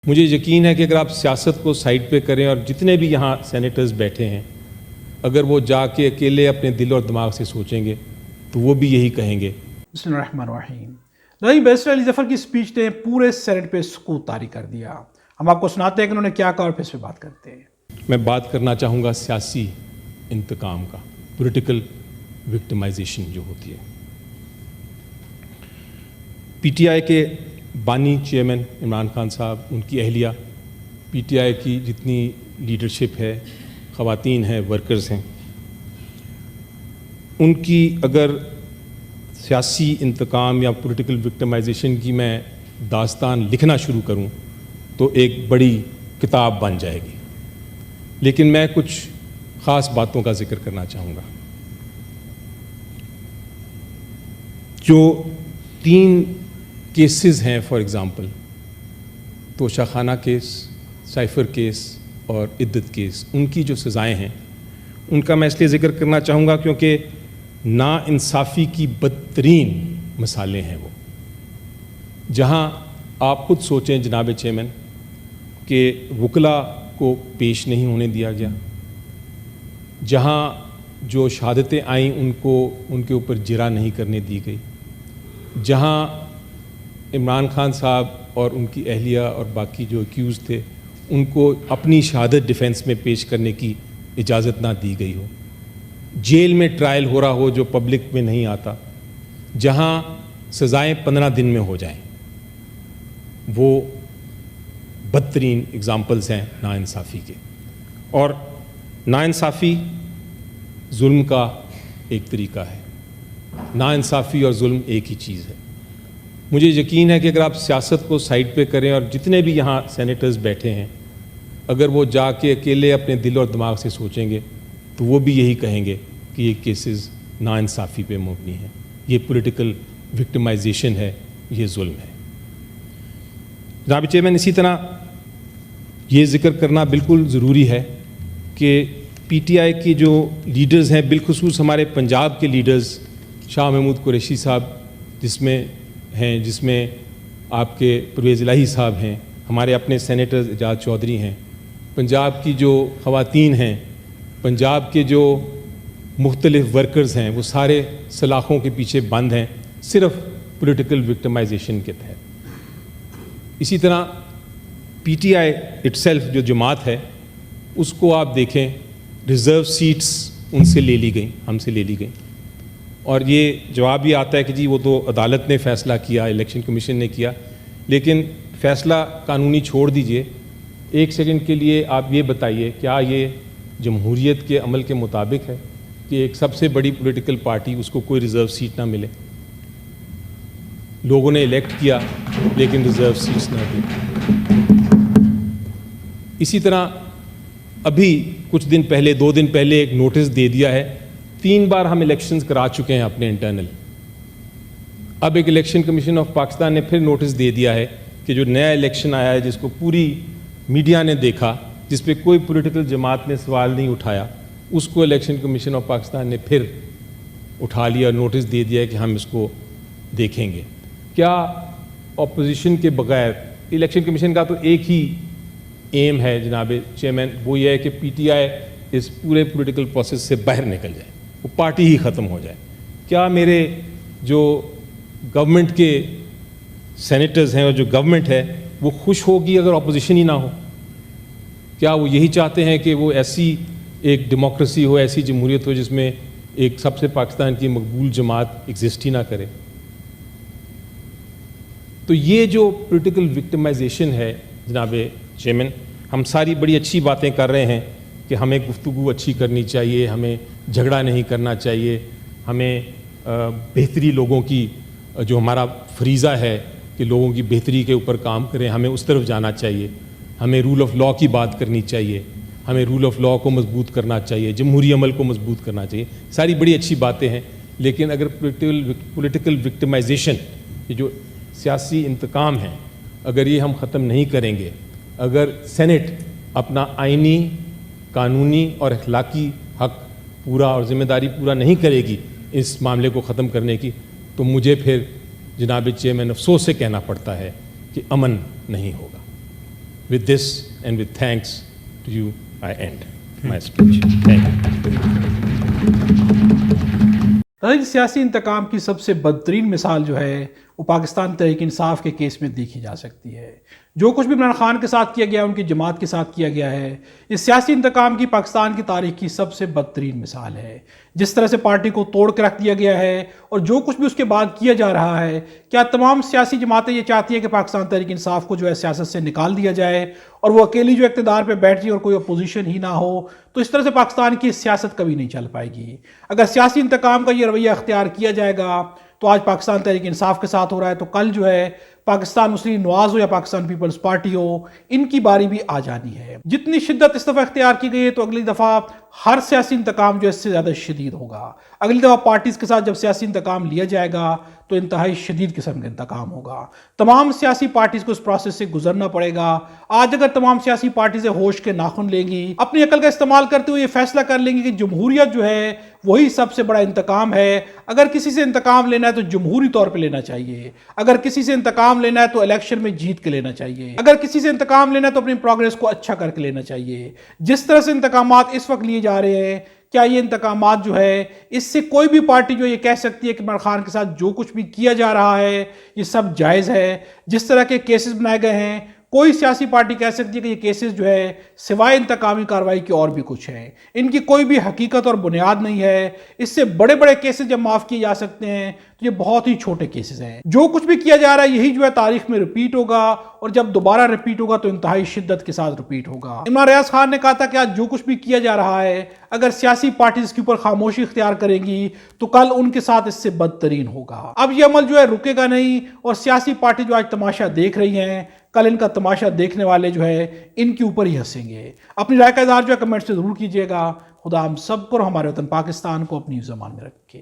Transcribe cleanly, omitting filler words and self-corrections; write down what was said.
مجھے یقین ہے کہ اگر آپ سیاست کو سائڈ پہ کریں اور جتنے بھی یہاں سینیٹرز بیٹھے ہیں اگر وہ جا کے اکیلے اپنے دل اور دماغ سے سوچیں گے تو وہ بھی یہی کہیں گے۔ بسم اللہ الرحمن الرحیم۔ جناب بیرسٹر علی ظفر کی سپیچ نے پورے سینٹ پہ سکوت طاری کر دیا۔ ہم آپ کو سناتے ہیں کہ انہوں نے کیا کہا اور پھر اس پہ بات کرتے ہیں۔ میں بات کرنا چاہوں گا سیاسی انتقام کا، پولیٹیکل وکٹمائزیشن جو ہوتی ہے۔ پی ٹی آئی کے بانی چیئرمین عمران خان صاحب، ان کی اہلیہ، پی ٹی آئی کی جتنی لیڈرشپ ہے، خواتین ہیں، ورکرز ہیں، ان کی اگر سیاسی انتقام یا پولیٹیکل وکٹمائزیشن کی میں داستان لکھنا شروع کروں تو ایک بڑی کتاب بن جائے گی، لیکن میں کچھ خاص باتوں کا ذکر کرنا چاہوں گا۔ جو 3 کیسز ہیں فار ایگزامپل، توشہ خانہ کیس، سائفر کیس اور عدت کیس، ان کی جو سزائیں ہیں ان کا میں اس لیے ذکر کرنا چاہوں گا کیونکہ نا انصافی کی بدترین مثالیں ہیں وہ، جہاں آپ خود سوچیں جناب چیئرمین کہ وکلاء کو پیش نہیں ہونے دیا گیا، جہاں جو شہادتیں آئیں ان کے اوپر جرح نہیں کرنے دی گئی، جہاں عمران خان صاحب اور ان کی اہلیہ اور باقی جو ایکیوز تھے ان کو اپنی شہادت ڈیفنس میں پیش کرنے کی اجازت نہ دی گئی ہو، جیل میں ٹرائل ہو رہا ہو جو پبلک میں نہیں آتا، جہاں سزائیں 15 دن میں ہو جائیں، وہ بدترین اگزامپلز ہیں ناانصافی کے۔ اور ناانصافی ظلم کا ایک طریقہ ہے، ناانصافی اور ظلم ایک ہی چیز ہے۔ مجھے یقین ہے کہ اگر آپ سیاست کو سائڈ پہ کریں اور جتنے بھی یہاں سینیٹرز بیٹھے ہیں اگر وہ جا کے اکیلے اپنے دل اور دماغ سے سوچیں گے تو وہ بھی یہی کہیں گے کہ یہ کیسز ناانصافی پہ مبنی ہیں، یہ پولیٹیکل وکٹمائزیشن ہے، یہ ظلم ہے۔ جناب چیئرمین، اسی طرح یہ ذکر کرنا بالکل ضروری ہے کہ پی ٹی آئی کی جو لیڈرز ہیں، بالخصوص ہمارے پنجاب کے لیڈرز، شاہ محمود قریشی صاحب جس میں آپ کے پرویز الہی صاحب ہیں، ہمارے اپنے سینیٹر اعجاز چودھری ہیں، پنجاب کی جو خواتین ہیں، پنجاب کے جو مختلف ورکرز ہیں، وہ سارے سلاخوں کے پیچھے بند ہیں صرف پولیٹیکل وکٹمائزیشن کے تحت۔ اسی طرح P T I it self جو جماعت ہے اس کو آپ دیکھیں، ریزرو سیٹس ان سے لے لی گئیں، ہم سے لے لی گئیں، اور یہ جواب یہ آتا ہے کہ جی وہ تو عدالت نے فیصلہ کیا، الیکشن کمیشن نے کیا، لیکن فیصلہ قانونی چھوڑ دیجئے، ایک سیکنڈ کے لیے آپ یہ بتائیے کیا یہ جمہوریت کے عمل کے مطابق ہے کہ ایک سب سے بڑی پولیٹیکل پارٹی اس کو کوئی ریزرو سیٹ نہ ملے؟ لوگوں نے الیکٹ کیا لیکن ریزرو سیٹس نہ دی۔ اسی طرح ابھی کچھ دن پہلے 2 دن پہلے ایک نوٹس دے دیا ہے، 3 بار ہم الیکشنز کرا چکے ہیں اپنے انٹرنل، اب ایک الیکشن کمیشن آف پاکستان نے پھر نوٹس دے دیا ہے کہ جو نیا الیکشن آیا ہے جس کو پوری میڈیا نے دیکھا، جس پہ کوئی پولیٹیکل جماعت نے سوال نہیں اٹھایا، اس کو الیکشن کمیشن آف پاکستان نے پھر اٹھا لیا اور نوٹس دے دیا ہے کہ ہم اس کو دیکھیں گے۔ کیا اپوزیشن کے بغیر، الیکشن کمیشن کا تو ایک ہی ایم ہے جناب چیئرمین، وہ یہ ہے کہ پی ٹی آئی اس پورے پولیٹیکل پروسیس سے باہر نکل جائے، وہ پارٹی ہی ختم ہو جائے۔ کیا میرے جو گورنمنٹ کے سینیٹرز ہیں اور جو گورنمنٹ ہے وہ خوش ہوگی اگر اپوزیشن ہی نہ ہو؟ کیا وہ یہی چاہتے ہیں کہ وہ ایسی ایک ڈیموکریسی ہو، ایسی جمہوریت ہو جس میں ایک سب سے پاکستان کی مقبول جماعت ایگزسٹ ہی نہ کرے؟ تو یہ جو پولیٹیکل وکٹمائزیشن ہے جناب چیئرمین، ہم ساری بڑی اچھی باتیں کر رہے ہیں کہ ہمیں گفتگو اچھی کرنی چاہیے، ہمیں جھگڑا نہیں کرنا چاہیے، ہمیں بہتری لوگوں کی جو ہمارا فریضہ ہے کہ لوگوں کی بہتری کے اوپر کام کریں، ہمیں اس طرف جانا چاہیے، ہمیں رول آف لا کی بات کرنی چاہیے، ہمیں رول آف لا کو مضبوط کرنا چاہیے، جمہوری عمل کو مضبوط کرنا چاہیے، ساری بڑی اچھی باتیں ہیں، لیکن اگر پولیٹیکل وکٹمائزیشن، یہ جو سیاسی انتقام ہے، اگر یہ ہم ختم نہیں کریں گے، اگر سینٹ اپنا آئینی، قانونی اور اخلاقی حق پورا اور ذمہ داری پورا نہیں کرے گی اس معاملے کو ختم کرنے کی، تو مجھے پھر جناب چیئرمین افسوس سے کہنا پڑتا ہے کہ امن نہیں ہوگا۔ With this and with thanks to you, I end my speech. Thank you. سیاسی انتقام کی سب سے بدترین مثال جو ہے وہ پاکستان تحریک انصاف کے کیس میں دیکھی جا سکتی ہے. جو کچھ بھی عمران خان کے ساتھ کیا گیا، ان کی جماعت کے ساتھ کیا گیا ہے، یہ سیاسی انتقام کی پاکستان کی تاریخ کی سب سے بدترین مثال ہے. جس طرح سے پارٹی کو توڑ کے رکھ دیا گیا ہے اور جو کچھ بھی اس کے بعد کیا جا رہا ہے، کیا تمام سیاسی جماعتیں یہ چاہتی ہیں کہ پاکستان تحریک انصاف کو جو ہے سیاست سے نکال دیا جائے اور وہ اکیلی جو اقتدار پہ بیٹھ جائے اور کوئی اپوزیشن ہی نہ ہو؟ تو اس طرح سے پاکستان کی سیاست کبھی نہیں چل پائے گی. اگر سیاسی انتقام کا یہ رویہ اختیار کیا جائے گا تو آج پاکستان تحریک انصاف کے ساتھ ہو رہا ہے، تو کل جو ہے پاکستان مسلم نواز ہو یا پاکستان پیپلز پارٹی ہو، ان کی باری بھی آ جانی ہے. جتنی شدت اس دفعہ اختیار کی گئی ہے تو اگلی دفعہ ہر سیاسی انتقام جو ہے اس سے زیادہ شدید ہوگا. اگلی دفعہ پارٹیز کے ساتھ جب سیاسی انتقام لیا جائے گا تو انتہائی شدید قسم کا انتقام ہوگا. تمام سیاسی پارٹیز کو اس پروسیس سے گزرنا پڑے گا. آج اگر تمام سیاسی پارٹیزیں ہوش کے ناخن لیں گی، اپنی عقل کا استعمال کرتے ہوئے یہ فیصلہ کر لیں گی کہ جمہوریت جو ہے وہی سب سے بڑا انتقام ہے. اگر کسی سے انتقام لینا ہے تو جمہوری طور پہ لینا چاہیے. اگر کسی سے انتقام لینا ہے تو الیکشن میں جیت کے لینا چاہیے. اگر کسی سے انتقام لینا ہے تو اپنی پروگریس کو اچھا کر کے لینا چاہیے. جس طرح سے انتقامات اس وقت لیے جا رہے ہیں، کیا یہ انتقامات جو ہے اس سے کوئی بھی پارٹی جو یہ کہہ سکتی ہے کہ عمران خان کے ساتھ جو کچھ بھی کیا جا رہا ہے یہ سب جائز ہے؟ جس طرح کے کیسز بنائے گئے ہیں، کوئی سیاسی پارٹی کہہ سکتی ہے کہ یہ کیسز جو ہے سوائے انتقامی کارروائی کے اور بھی کچھ ہیں؟ ان کی کوئی بھی حقیقت اور بنیاد نہیں ہے. اس سے بڑے بڑے کیسز جب معاف کیے جا سکتے ہیں تو یہ بہت ہی چھوٹے کیسز ہیں. جو کچھ بھی کیا جا رہا ہے یہی جو ہے تاریخ میں ریپیٹ ہوگا، اور جب دوبارہ ریپیٹ ہوگا تو انتہائی شدت کے ساتھ ریپیٹ ہوگا. عمران ریاض خان نے کہا تھا کہ آج جو کچھ بھی کیا جا رہا ہے اگر سیاسی پارٹیز اس کے اوپر خاموشی اختیار کریں گی تو کل ان کے ساتھ اس سے بدترین ہوگا. اب یہ عمل جو ہے رکے گا نہیں، اور سیاسی پارٹی جو آج تماشا دیکھ رہی ہیں کل ان کا تماشا دیکھنے والے جو ہے ان کے اوپر ہی ہنسیں گے. اپنی رائے کا اظہار جو ہے کمنٹ سے ضرور کیجیے گا. خدا ہم سب کو اور ہمارے وطن پاکستان کو اپنی زبان میں رکھے.